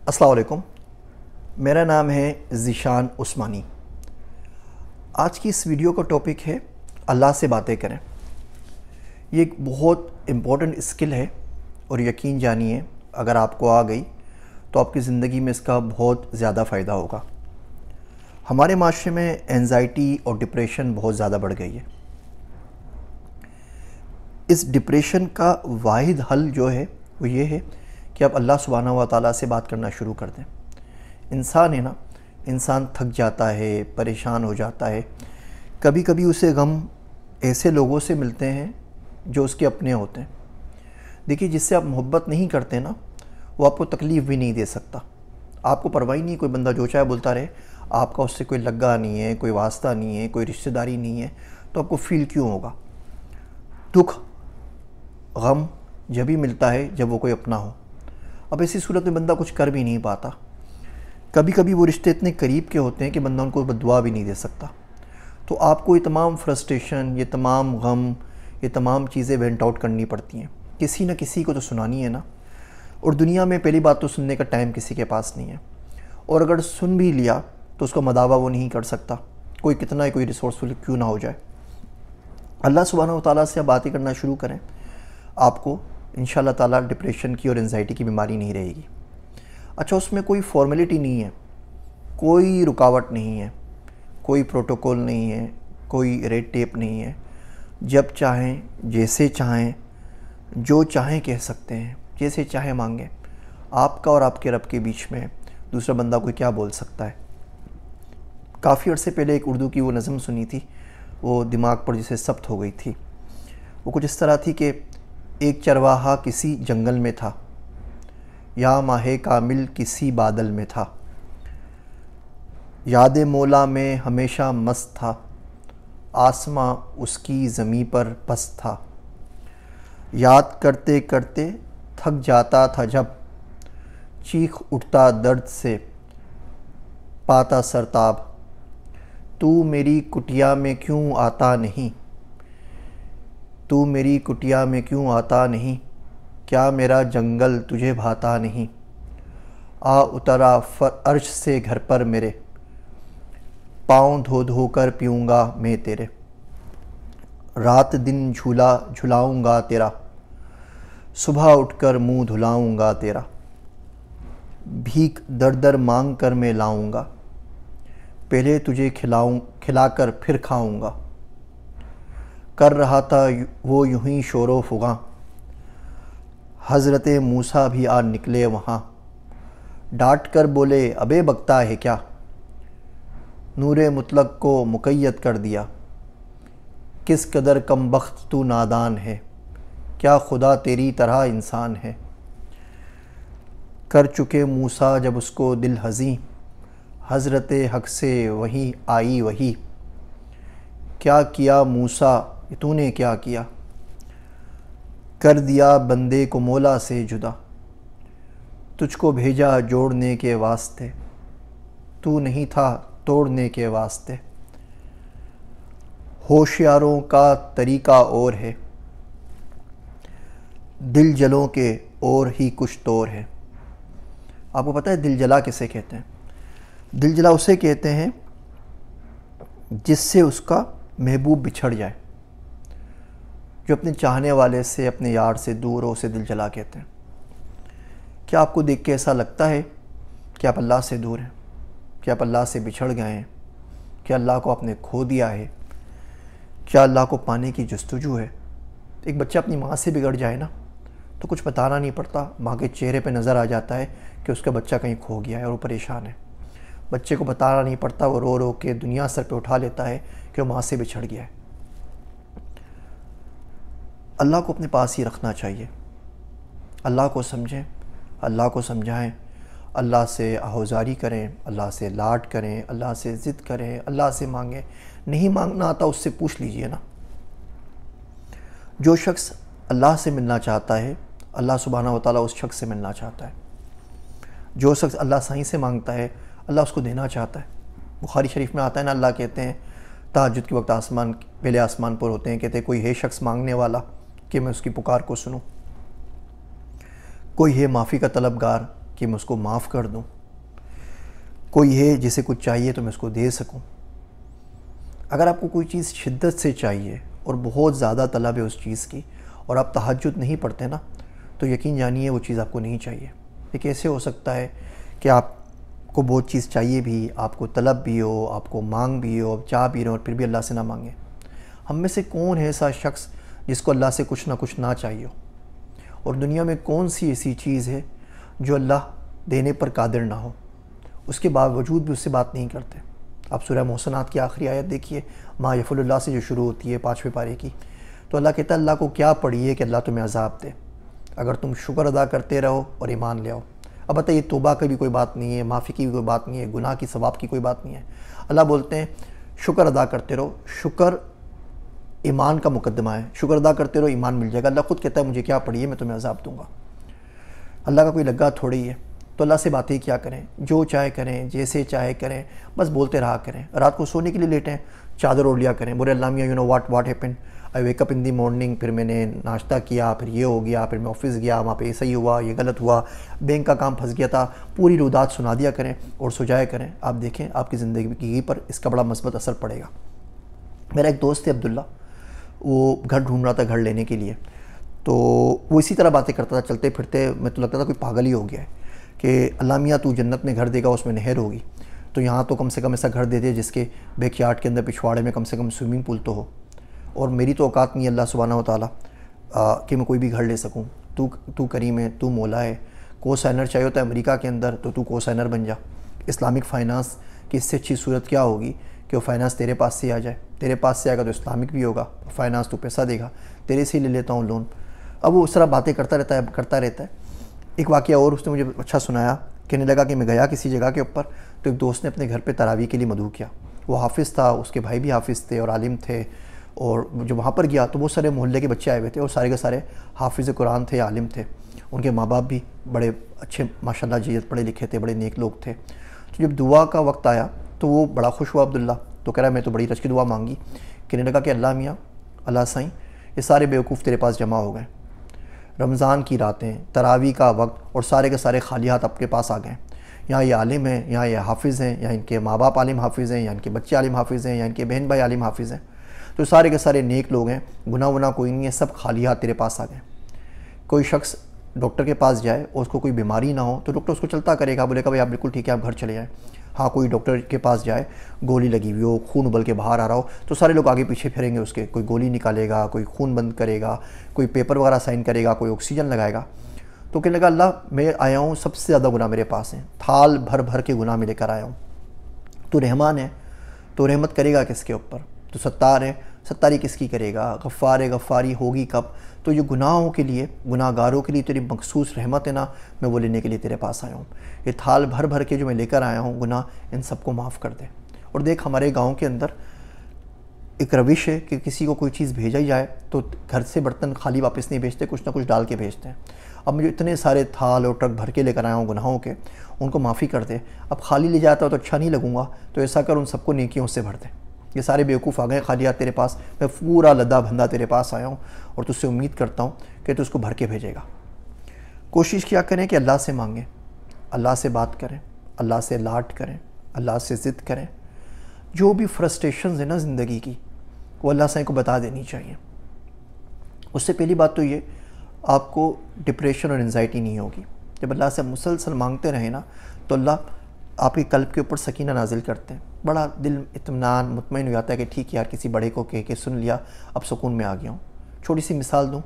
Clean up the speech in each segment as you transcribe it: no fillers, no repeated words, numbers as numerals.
السلام علیکم، میرا نام ہے ذیشان عثمانی۔ آج کی اس ویڈیو کا ٹاپک ہے اللہ سے باتیں کریں۔ یہ ایک بہت امپورٹنٹ اسکل ہے اور یقین جانیے اگر آپ کو آ گئی تو آپ کی زندگی میں اس کا بہت زیادہ فائدہ ہوگا۔ ہمارے معاشرے میں اینزائٹی اور ڈپریشن بہت زیادہ بڑھ گئی ہے۔ اس ڈپریشن کا واحد حل جو ہے وہ یہ ہے کہ آپ اللہ سبحانہ و تعالیٰ سے بات کرنا شروع کر دیں۔ انسان ہے نا، انسان تھک جاتا ہے، پریشان ہو جاتا ہے۔ کبھی کبھی اسے غم ایسے لوگوں سے ملتے ہیں جو اس کے اپنے ہوتے ہیں۔ دیکھیے، جس سے آپ محبت نہیں کرتے نا، وہ آپ کو تکلیف بھی نہیں دے سکتا۔ آپ کو پرواہ نہیں، کوئی بندہ جو چاہے بولتا رہے، آپ کا اس سے کوئی لگا نہیں ہے، کوئی واسطہ نہیں ہے، کوئی رشتہ داری نہیں ہے، تو آپ کو فیل کیوں ہوگا؟ دکھ غم جب ہی ملتا ہے جب وہ کوئی اپنا ہو۔ اب ایسی صورت میں بندہ کچھ کر بھی نہیں پاتا۔ کبھی کبھی وہ رشتے اتنے قریب کے ہوتے ہیں کہ بندہ ان کو بدعا بھی نہیں دے سکتا۔ تو آپ کو یہ تمام فرسٹریشن، یہ تمام غم، یہ تمام چیزیں وینٹ آؤٹ کرنی پڑتی ہیں۔ کسی نہ کسی کو تو سنانی ہے نا، اور دنیا میں پہلی بات تو سننے کا ٹائم کسی کے پاس نہیں ہے، اور اگر سن بھی لیا تو اس کا مداوع وہ نہیں کر سکتا، کوئی کتنا ہی کوئی ریسورسفل کیوں نہ ہو جائے۔ اللہ سبحانہ و تعالیٰ سے آپ باتیں کرنا شروع کریں، آپ کو انشاءاللہ تعالیٰ ڈپریشن کی اور انزائٹی کی بیماری نہیں رہے گی۔ اچھا، اس میں کوئی فارمیلٹی نہیں ہے، کوئی رکاوٹ نہیں ہے، کوئی پروٹوکول نہیں ہے، کوئی ریڈ ٹیپ نہیں ہے۔ جب چاہیں، جیسے چاہیں، جو چاہیں کہہ سکتے ہیں، جیسے چاہیں مانگیں۔ آپ کا اور آپ کے رب کے بیچ میں دوسرا بندہ کوئی کیا بول سکتا ہے؟ کافی عرصے پہلے ایک اردو کی وہ نظم سنی تھی، وہ دماغ پر جسے ثبت ہو گئی تھی۔ وہ کچھ اس طرح تھی کہ ایک چرواہا کسی جنگل میں تھا، یا ماہ کامل کسی بادل میں تھا، یاد مولا میں ہمیشہ مست تھا، آسماں اس کی زمیں پر پست تھا، یاد کرتے کرتے تھک جاتا تھا جب، چیخ اٹھتا درد سے پاتا سرتاب، تو میری کٹیا میں کیوں آتا نہیں، تو میری کٹیا میں کیوں آتا نہیں، کیا میرا جنگل تجھے بھاتا نہیں، آ اترا عرش سے گھر پر میرے، پاؤں دھو دھو کر پیوں گا میں تیرے، رات دن جھولا جھلاؤں گا تیرا، صبح اٹھ کر منہ دھلاؤں گا تیرا، بھیک در در مانگ کر میں لاؤں گا، پہلے تجھے کھلا کر پھر کھاؤں گا، کر رہا تھا وہ یوں ہی شور و فغاں، حضرت موسیٰ بھی آ نکلے وہاں، ڈانٹ کر بولے ابے بکتا ہے کیا، نور مطلق کو مقید کر دیا، کس قدر کم بخت تو نادان ہے، کیا خدا تیری طرح انسان ہے، کر چکے موسیٰ جب اس کو دل ہزیں، حضرت حق سے وہی آئی وہی، کیا کیا موسیٰ تو نے کیا کیا، کر دیا بندے کو مولا سے جدا، تجھ کو بھیجا جوڑنے کے واسطے، تو نہیں تھا توڑنے کے واسطے، ہوشیاروں کا طریقہ اور ہے، دل جلوں کے اور ہی کچھ طور ہے۔ آپ کو پتہ ہے دل جلا کسے کہتے ہیں؟ دل جلا اسے کہتے ہیں جس سے اس کا محبوب بچھڑ جائے، جو اپنے چاہنے والے سے، اپنے یار سے دور ہو، اسے دل جلا کہتے ہیں۔ کیا آپ کو دیکھ کے ایسا لگتا ہے کہ آپ اللہ سے دور ہیں، کہ آپ اللہ سے بچھڑ گئے ہیں، کہ اللہ کو آپ نے کھو دیا ہے، کیا اللہ کو پانے کی جستجو ہے؟ ایک بچہ اپنی ماں سے بگڑ جائے نا تو کچھ بتانا نہیں پڑتا، ماں کے چہرے پہ نظر آ جاتا ہے کہ اس کا بچہ کہیں کھو گیا ہے اور وہ پریشان ہے۔ بچے کو بتانا نہیں پڑتا، وہ رو رو کے دنیا سر پہ اٹھا لیتا ہے کہ وہ ماں سے بچھڑ گیا ہے۔ اللہ کو اپنے پاس ہی رکھنا چاہیے، اللہ کو سمجھیں، اللہ کو سمجھائیں، اللہ سے آہوزاری کریں، اللہ سے لاڈ کریں، اللہ سے ضد کریں، اللہ سے مانگیں۔ نہیں مانگنا آتا اس سے پوچھ لیجئے نا۔ جو شخص اللہ سے ملنا چاہتا ہے، اللہ سبحانہ و تعالیٰ اس شخص سے ملنا چاہتا ہے۔ جو شخص اللہ سائیں سے مانگتا ہے، اللہ اس کو دینا چاہتا ہے۔ بخاری شریف میں آتا ہے نا، اللہ کہتے ہیں تہجد کے وقت پہلے آسمان پر ہوتے ہیں، کہتے ہیں کوئی ہے شخص مانگنے والا کہ میں اس کی پکار کو سنوں، کوئی ہے معافی کا طلبگار کہ میں اس کو معاف کر دوں. کوئی ہے جسے کچھ چاہیے تو میں اس کو دے سکوں. اگر آپ کو کوئی چیز شدت سے چاہیے اور بہت زیادہ طلب ہے اس چیز کی اور آپ تہجد نہیں پڑھتے نا, تو یقین جانیے وہ چیز آپ کو نہیں چاہیے. یہ کیسے ہو سکتا ہے کہ آپ کو بہت چیز چاہیے بھی, آپ کو طلب بھی ہو, آپ کو مانگ بھی ہو, آپ چاہ بھی رہے ہو اور پھر بھی اللہ سے نہ مانگیں؟ ہم میں سے کون ہے ایسا شخص جس کو اللہ سے کچھ نہ کچھ نہ چاہیے ہو؟ اور دنیا میں کون سی ایسی چیز ہے جو اللہ دینے پر قادر نہ ہو, اس کے باوجود بھی اس سے بات نہیں کرتے؟ آپ سورہ محسنات کی آخری آیت دیکھیے, ما یفعل اللہ سے جو شروع ہوتی ہے 5ویں پارے کی, تو اللہ کہتا ہے اللہ کو کیا پڑی ہے کہ اللہ تمہیں عذاب دے اگر تم شکر ادا کرتے رہو اور ایمان لے آؤ. اب بتائیے, توبہ کی بھی کوئی بات نہیں ہے, معافی کی بھی کوئی بات نہیں ہے, گناہ کی ثواب کی کوئی بات نہیں ہے. اللہ بولتے ہیں شکر ادا کرتے رہو. شکر ایمان کا مقدمہ ہے, شکر ادا کرتے رہو ایمان مل جائے گا. اللہ خود کہتا ہے مجھے کیا پڑی ہے, میں تمہیں عذاب دوں گا. اللہ کا کوئی لگا تھوڑی ہے. تو اللہ سے باتیں کیا کریں, جو چاہے کریں, جیسے چاہے کریں, بس بولتے رہا کریں. رات کو سونے کے لیے لیٹیں, چادر اوڑھ لیا کریں, بولے اللہ میاں you know what happen, I wake up in the morning, پھر میں نے ناشتہ کیا, پھر یہ ہو گیا, پھر میں آفس گیا, وہاں پہ یہ صحیح ہوا, یہ غلط ہوا, بینک کا کام پھنس گیا تھا, پوری رودات سنا دیا کریں اور سو جایا کریں. آپ دیکھیں آپ کی زندگی پر اس کا بڑا مثبت اثر پڑے گا. میرا ایک دوست ہے عبداللہ, وہ گھر ڈھونڈ رہا تھا گھر لینے کے لیے, تو وہ اسی طرح باتیں کرتا تھا چلتے پھرتے. میں تو لگتا تھا کوئی پاگل ہی ہو گیا ہے کہ اللہ میاں تو جنت میں گھر دے گا, اس میں نہر ہوگی, تو یہاں تو کم سے کم ایسا گھر دے دے جس کے بیک یارڈ کے اندر پچھواڑے میں کم سے کم سوئمنگ پول تو ہو. اور میری تو اوقات نہیں ہے اللہ سبحانہ و تعالیٰ کہ میں کوئی بھی گھر لے سکوں. تو کریم ہے, تو مولا ہے. کو سائنر چاہیے ہوتا ہے امریکہ کے اندر, تو کو سائنر بن جا. اسلامک فائنانس کی اس سے اچھی صورت کیا ہوگی کہ وہ فائنانس تیرے پاس سے آ جائے. تیرے پاس سے آئے گا تو اسلامک بھی ہوگا, فائنانس تو پیسہ دے گا, تیرے سے ہی لے لیتا ہوں لون. اب وہ اس طرح باتیں کرتا رہتا ہے. ایک واقعہ اور اس نے مجھے اچھا سنایا. کہنے لگا کہ میں گیا کسی جگہ کے اوپر, تو ایک دوست نے اپنے گھر پہ تراویح کے لیے مدعو کیا. وہ حافظ تھا, اس کے بھائی بھی حافظ تھے اور عالم تھے, اور جو وہاں پر گیا تو وہ سارے محلے کے بچے آئے ہوئے تھے اور سارے کے سارے حافظ قرآن تھے, عالم تھے. ان کے ماں باپ بھی بڑے اچھے ماشاءاللہ جیت پڑھے لکھے تھے, بڑے نیک لوگ تھے. تو جب دعا کا وقت آیا تو وہ بڑا خوش ہوا عبداللہ, تو کہہ رہا میں تو بڑی رچ کی دعا مانگی. کہنے لگا کہ اللہ میاں, اللہ سائیں, یہ سارے بیوقوف تیرے پاس جمع ہو گئے. رمضان کی راتیں, تراویح کا وقت, اور سارے کے سارے خالی ہاتھ آپ کے پاس آ گئے. یہاں یہ عالم ہیں, یہاں یہ حافظ ہیں, یا ان کے ماں باپ عالم حافظ ہیں, یا ان کے بچے عالم حافظ ہیں, یا ان کے بہن بھائی عالم حافظ ہیں. تو سارے کے سارے نیک لوگ ہیں, گناہ ونا کوئی نہیں ہے, سب خالی ہاتھ تیرے پاس آ گئے. کوئی شخص ڈاکٹر کے پاس جائے اور اس کو کوئی بیماری نہ ہو تو ڈاکٹر اس کو چلتا کرے گا, بولے گا بھائی آپ بالکل ٹھیک ہے, آپ گھر چلے جائیں. ہاں کوئی ڈاکٹر کے پاس جائے, گولی لگی ہوئی ہو, خون ابل کے باہر آ رہا ہو, تو سارے لوگ آگے پیچھے پھریں گے اس کے. کوئی گولی نکالے گا, کوئی خون بند کرے گا, کوئی پیپر وغیرہ سائن کرے گا, کوئی آکسیجن لگائے گا. تو کہنے لگا اللہ میں آیا ہوں, سب سے زیادہ گناہ میرے پاس ہیں, تھال بھر بھر کے گناہ میں لے کر آیا ہوں. تو رحمان ہے, تو رحمت کرے گا کس کے اوپر؟ تو ستار ہے, ستاری کس کی کرے گا؟ غفار ہے, غفاری ہوگی کب؟ تو یہ گناہوں کے لیے, گناہ گاروں کے لیے تیری مخصوص رحمت ہے نا, میں وہ لینے کے لیے تیرے پاس آیا ہوں. یہ تھال بھر بھر کے جو میں لے کر آیا ہوں گناہ, ان سب کو معاف کر دے. اور دیکھ ہمارے گاؤں کے اندر ایک روش ہے کہ کسی کو کوئی چیز بھیجا ہی جائے تو گھر سے برتن خالی واپس نہیں بھیجتے, کچھ نہ کچھ ڈال کے بھیجتے ہیں. اب مجھے اتنے سارے تھال اور ٹرک بھر کے لے کر آیا ہوں گناہوں کے, ان کو معافی کر دے. اب خالی لے جاتا ہو تو اچھا نہیں لگوں گا, تو ایسا کر ان سب کو نیکیوں سے بھر دے. یہ سارے بیوقوف آ گئے خالی ہاتھ تیرے پاس, میں پورا لدا بھندا تیرے پاس آیا ہوں اور تجھ سے امید کرتا ہوں کہ تو اس کو بھر کے بھیجے گا. کوشش کیا کریں کہ اللہ سے مانگیں, اللہ سے بات کریں, اللہ سے لاٹ کریں, اللہ سے ضد کریں. جو بھی فرسٹریشنز ہیں نا زندگی کی, وہ اللہ سے کو بتا دینی چاہیے. اس سے پہلی بات تو یہ, آپ کو ڈپریشن اور انزائٹی نہیں ہوگی. جب اللہ سے مسلسل مانگتے رہیں نا, تو اللہ آپ کے قلب کے اوپر سکینہ نازل کرتے ہیں. بڑا دل اطمینان مطمئن ہو جاتا ہے کہ ٹھیک یار کسی بڑے کو کہہ کے سن لیا, اب سکون میں آ گیا ہوں. چھوٹی سی مثال دوں,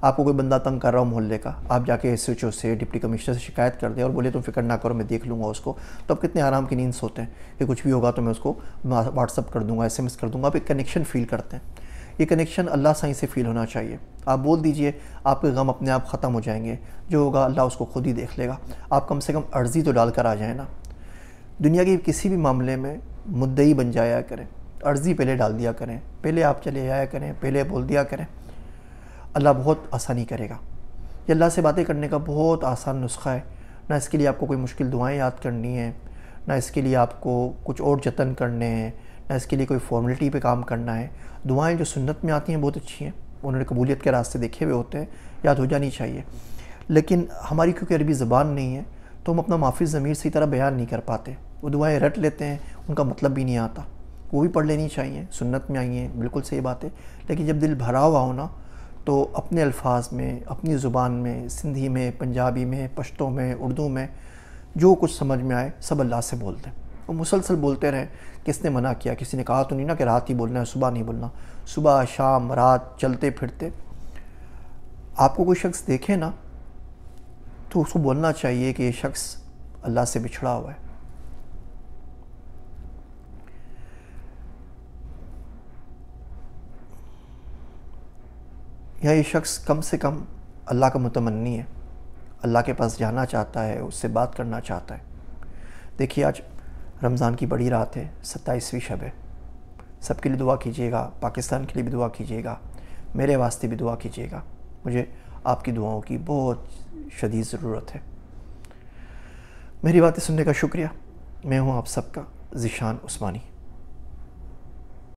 آپ کو کوئی بندہ تنگ کر رہا ہو محلے کا, آپ جا کے ایس ایچ او سے, ڈپٹی کمشنر سے شکایت کر دیں اور بولے تم فکر نہ کرو میں دیکھ لوں گا اس کو, تو اب کتنے آرام کی نیند سوتے ہیں کہ کچھ بھی ہوگا تو میں اس کو واٹس اپ کر دوں گا, SMS کر دوں گا. آپ ایک کنیکشن فیل کرتے ہیں. یہ کنیکشن اللہ سائیں سے فیل ہونا چاہیے. آپ بول دیجئے, آپ کے غم اپنے آپ ختم ہو جائیں گے. جو ہوگا اللہ اس کو خود ہی دیکھ لے گا. آپ کم سے کم عرضی تو ڈال کر آ جائیں نا. دنیا کے کسی بھی معاملے میں مدعی بن جایا کریں, عرضی پہلے ڈال دیا کریں, پہلے آپ چلے جایا کریں, پہلے بول دیا کریں. اللہ بہت آسانی کرے گا. یہ اللہ سے باتیں کرنے کا بہت آسان نسخہ ہے. نہ اس کے لیے آپ کو کوئی مشکل دعائیں یاد کرنی ہیں, نہ اس کے لیے آپ کو کچھ اور جتن کرنے ہیں, نہ اس کے لیے کوئی فارملٹی پہ کام کرنا ہے. دعائیں جو سنت میں آتی ہیں بہت اچھی ہیں, انہوں نے قبولیت کے راستے دیکھے ہوئے ہوتے ہیں, یاد ہو جانی چاہیے. لیکن ہماری کیونکہ عربی زبان نہیں ہے, تو ہم اپنا معافی ضمیر صحیح طرح بیان نہیں کر پاتے. وہ دعائیں رٹ لیتے ہیں، ان کا مطلب بھی نہیں آتا. وہ بھی پڑھ لینی چاہیے، سنت میں آئی ہیں، بالکل صحیح بات ہے. لیکن جب دل بھرا ہوا ہونا تو اپنے الفاظ میں، اپنی زبان میں، سندھی میں، پنجابی میں، پشتو میں، اردو میں، جو کچھ سمجھ میں آئے سب اللہ سے بولتے ہیں. وہ مسلسل بولتے رہیں. کس نے منع کیا؟ کسی نے کہا تو نہیں نا کہ رات ہی بولنا ہے، صبح نہیں بولنا. صبح، شام، رات، چلتے پھرتے. آپ کو کوئی شخص دیکھے نا تو اس کو بولنا چاہیے کہ یہ شخص اللہ سے بچھڑا ہوا ہے. یا یہ شخص کم سے کم اللہ کا متمنی ہے، اللہ کے پاس جانا چاہتا ہے، اس سے بات کرنا چاہتا ہے. دیکھیے آج رمضان کی بڑی رات ہے، 27ویں شب ہے. سب کے لیے دعا کیجیے گا، پاکستان کے لیے بھی دعا کیجیے گا، میرے واسطے بھی دعا کیجیے گا. مجھے آپ کی دعاؤں کی بہت شدید ضرورت ہے. میری باتیں سننے کا شکریہ. میں ہوں آپ سب کا ذیشان عثمانی.